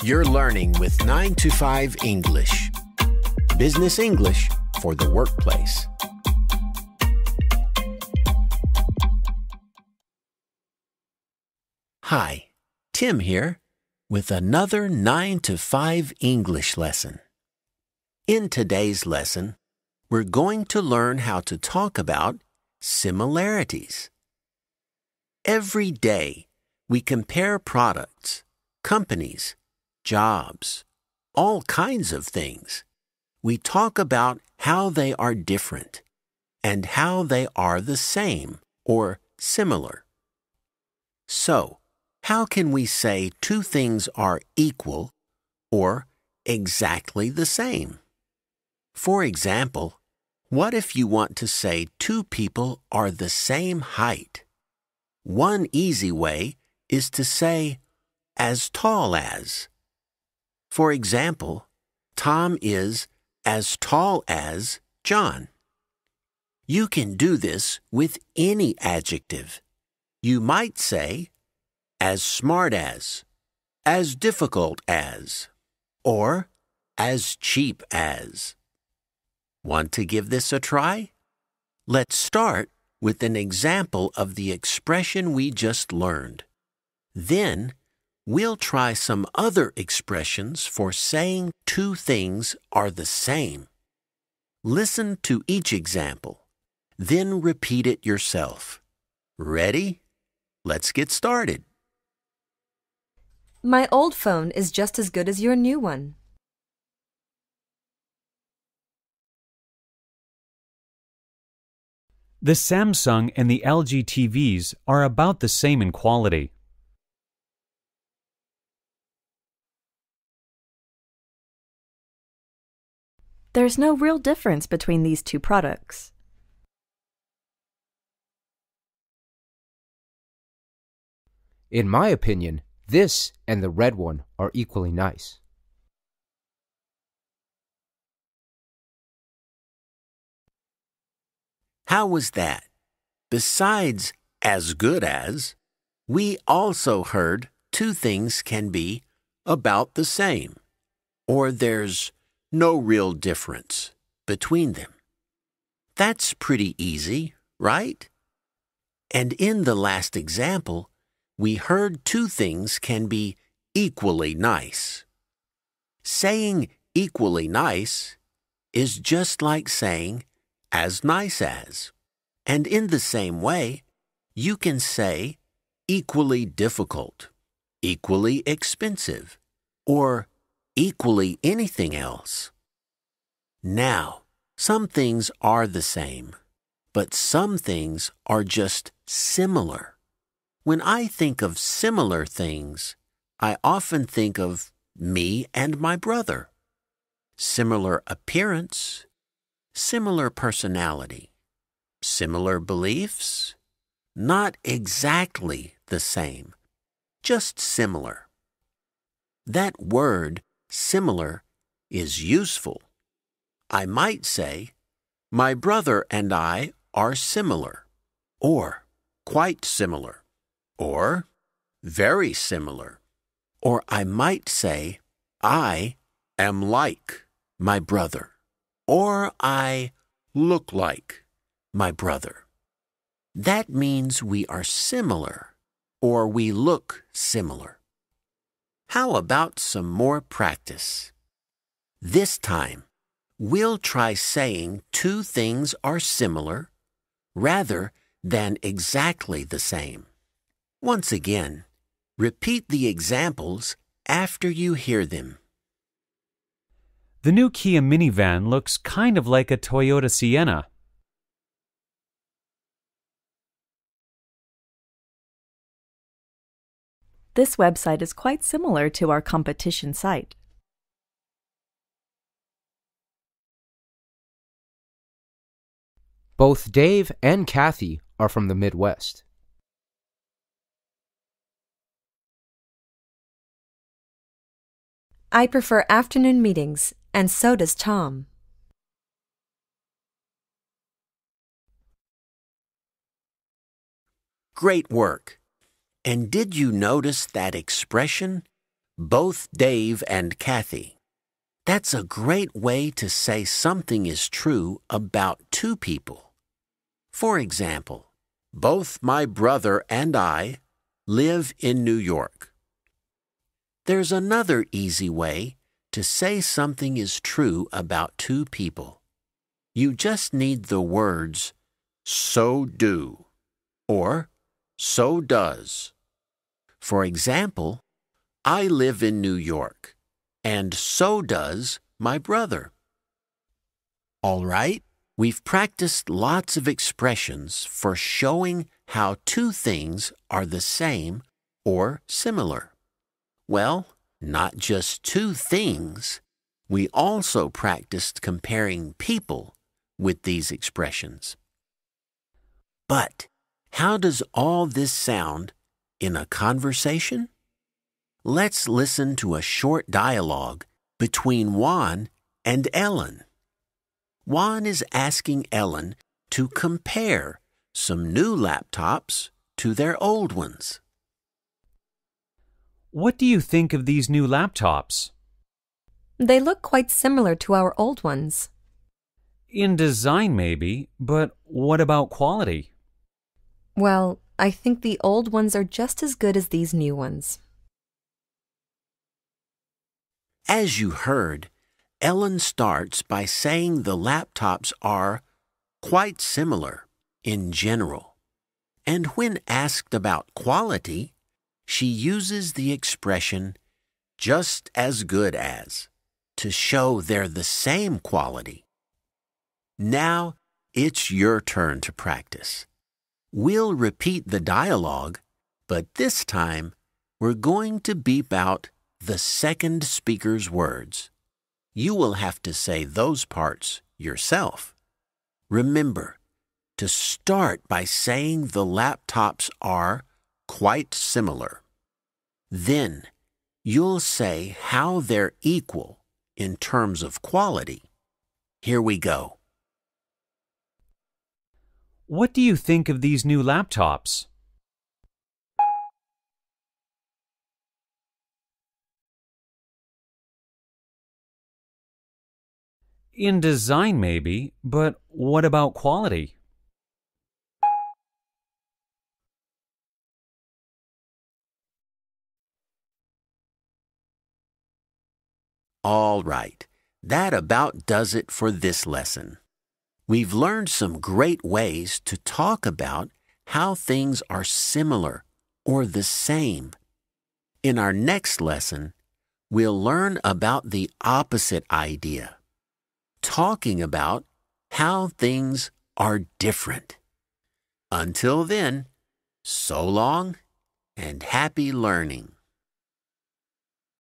You're learning with 9 to 5 English. Business English for the workplace. Hi, Tim here with another 9 to 5 English lesson. In today's lesson, we're going to learn how to talk about similarities. Every day, we compare products, companies, jobs, all kinds of things. We talk about how they are different and how they are the same or similar. So, how can we say two things are equal or exactly the same? For example, what if you want to say two people are the same height? One easy way is to say, as tall as. For example, Tom is as tall as John. You can do this with any adjective. You might say, as smart as difficult as, or as cheap as. Want to give this a try? Let's start with an example of the expression we just learned. Then, we'll try some other expressions for saying two things are the same. Listen to each example, then repeat it yourself. Ready? Let's get started. My old phone is just as good as your new one. The Samsung and the LG TVs are about the same in quality. There's no real difference between these two products. In my opinion, this and the red one are equally nice. How was that? Besides as good as, we also heard two things can be about the same, or there's no real difference between them. That's pretty easy, right? And in the last example, we heard two things can be equally nice. Saying equally nice is just like saying as nice as. And in the same way, you can say equally difficult, equally expensive, or equally anything else. Now, some things are the same, but some things are just similar. When I think of similar things, I often think of me and my brother. Similar appearance, similar personality, similar beliefs, not exactly the same, just similar. That word, similar, is useful. I might say, my brother and I are similar, or quite similar, or very similar. Or I might say, I am like my brother, or I look like my brother. That means we are similar, or we look similar. How about some more practice? This time, we'll try saying two things are similar rather than exactly the same. Once again, repeat the examples after you hear them. The new Kia minivan looks kind of like a Toyota Sienna. This website is quite similar to our competition site. Both Dave and Kathy are from the Midwest. I prefer afternoon meetings, and so does Tom. Great work. And did you notice that expression? both Dave and Kathy. That's a great way to say something is true about two people. For example, both my brother and I live in New York. There's another easy way to say something is true about two people. You just need the words so do or so does. For example, I live in New York, and so does my brother. All right, we've practiced lots of expressions for showing how two things are the same or similar. Well, not just two things. We also practiced comparing people with these expressions. But how does all this sound in a conversation? Let's listen to a short dialogue between Juan and Ellen. Juan is asking Ellen to compare some new laptops to their old ones. What do you think of these new laptops? They look quite similar to our old ones. In design, maybe, but what about quality? Well, I think the old ones are just as good as these new ones. As you heard, Ellen starts by saying the laptops are quite similar in general. And when asked about quality, she uses the expression just as good as to show they're the same quality. Now it's your turn to practice. We'll repeat the dialogue, but this time we're going to beep out the second speaker's words. You will have to say those parts yourself. Remember to start by saying the laptops are quite similar. Then you'll say how they're equal in terms of quality. Here we go. What do you think of these new laptops? In design, maybe, but what about quality? All right, that about does it for this lesson. We've learned some great ways to talk about how things are similar or the same. In our next lesson, we'll learn about the opposite idea, talking about how things are different. Until then, so long and happy learning.